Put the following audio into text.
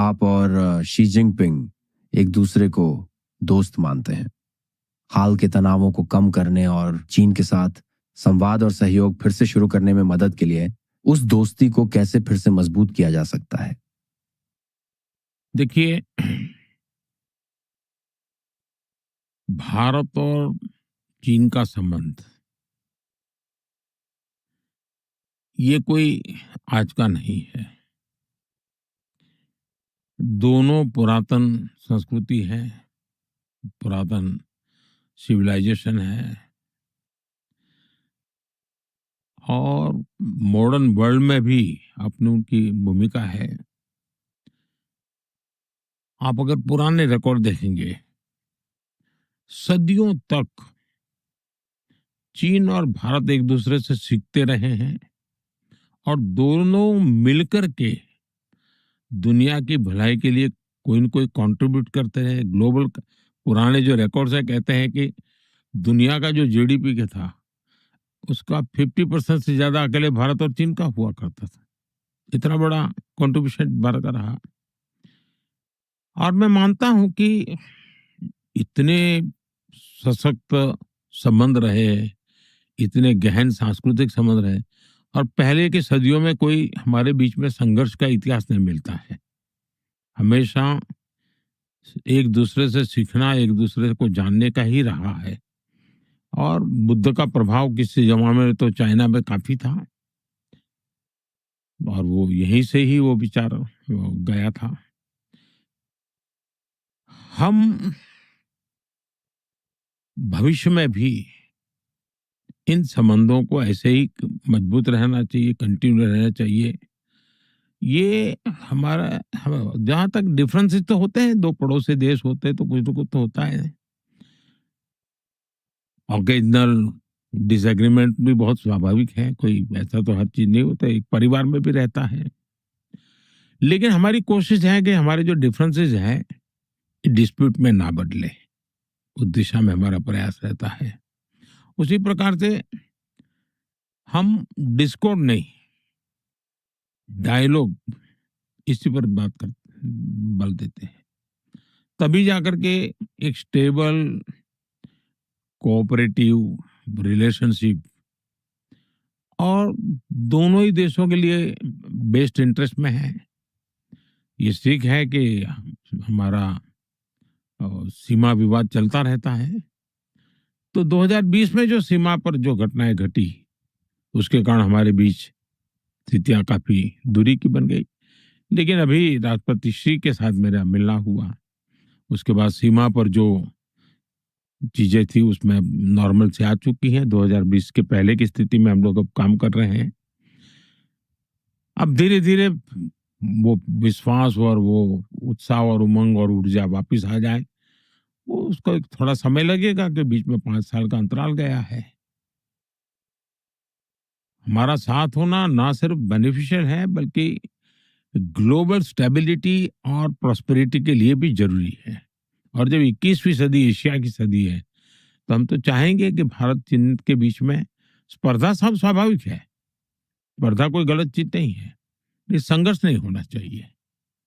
आप और Xi Jinping एक दूसरे को दोस्त मानते हैं। हाल के तनावों को कम करने और चीन के साथ संवाद और सहयोग फिर से शुरू करने में मदद के लिए उस दोस्ती को कैसे फिर से मजबूत किया जा सकता है? देखिए, भारत और चीन का संबंध ये कोई आज का नहीं है। दोनों पुरातन संस्कृति है, पुरातन सिविलाइजेशन है और मॉडर्न वर्ल्ड में भी अपनी उनकी भूमिका है। आप अगर पुराने रिकॉर्ड देखेंगे, सदियों तक चीन और भारत एक दूसरे से सीखते रहे हैं और दोनों मिलकर के दुनिया की भलाई के लिए कोई न कोई कंट्रीब्यूट करते रहे। ग्लोबल पुराने जो रिकॉर्ड्स है कहते हैं कि दुनिया का जो जीडीपी का था उसका 50% से ज्यादा अकेले भारत और चीन का हुआ करता था। इतना बड़ा कंट्रीब्यूशन भारत का रहा। और मैं मानता हूं कि इतने सशक्त संबंध रहे, इतने गहन सांस्कृतिक संबंध रहे और पहले की सदियों में कोई हमारे बीच में संघर्ष का इतिहास नहीं मिलता है। हमेशा एक दूसरे से सीखना, एक दूसरे को जानने का ही रहा है। और बुद्ध का प्रभाव किसी जमाने में तो चाइना में काफी था और वो यहीं से ही वो विचार गया था। हम भविष्य में भी इन संबंधों को ऐसे ही मजबूत रहना चाहिए, कंटिन्यू रहना चाहिए। ये हमारा जहां तक डिफरेंसेस तो होते हैं, दो पड़ोसी देश होते हैं तो कुछ ना कुछ तो होता है। ओकेजनल डिसएग्रीमेंट भी बहुत स्वाभाविक है, कोई ऐसा तो हर चीज नहीं होता, एक परिवार में भी रहता है। लेकिन हमारी कोशिश है कि हमारे जो डिफरेंसेस हैं डिस्प्यूट में ना बदले, उस दिशा में हमारा प्रयास रहता है। उसी प्रकार से हम डिस्कॉर्ड नहीं, डायलॉग, इसी पर बात कर बल देते हैं। तभी जाकर के एक स्टेबल कोऑपरेटिव रिलेशनशिप और दोनों ही देशों के लिए बेस्ट इंटरेस्ट में है। ये सीख है कि हमारा सीमा विवाद चलता रहता है। तो 2020 में जो सीमा पर जो घटनाएं घटी उसके कारण हमारे बीच स्थितियां काफी दूरी की बन गई। लेकिन अभी राष्ट्रपति श्री के साथ मेरा मिलना हुआ, उसके बाद सीमा पर जो चीजें थी उसमें नॉर्मल से आ चुकी हैं। 2020 के पहले की स्थिति में हम लोग अब काम कर रहे हैं। अब धीरे धीरे वो विश्वास और वो उत्साह और उमंग और ऊर्जा वापस आ जाए, वो उसको एक थोड़ा समय लगेगा कि बीच में 5 साल का अंतराल गया है। हमारा साथ होना ना सिर्फ बेनिफिशियल है बल्कि ग्लोबल स्टेबिलिटी और प्रॉस्पेरिटी के लिए भी जरूरी है। और जब 21वीं सदी एशिया की सदी है तो हम तो चाहेंगे कि भारत चीन के बीच में स्पर्धा सब स्वाभाविक है, स्पर्धा कोई गलत चीज नहीं है, ये संघर्ष नहीं होना चाहिए।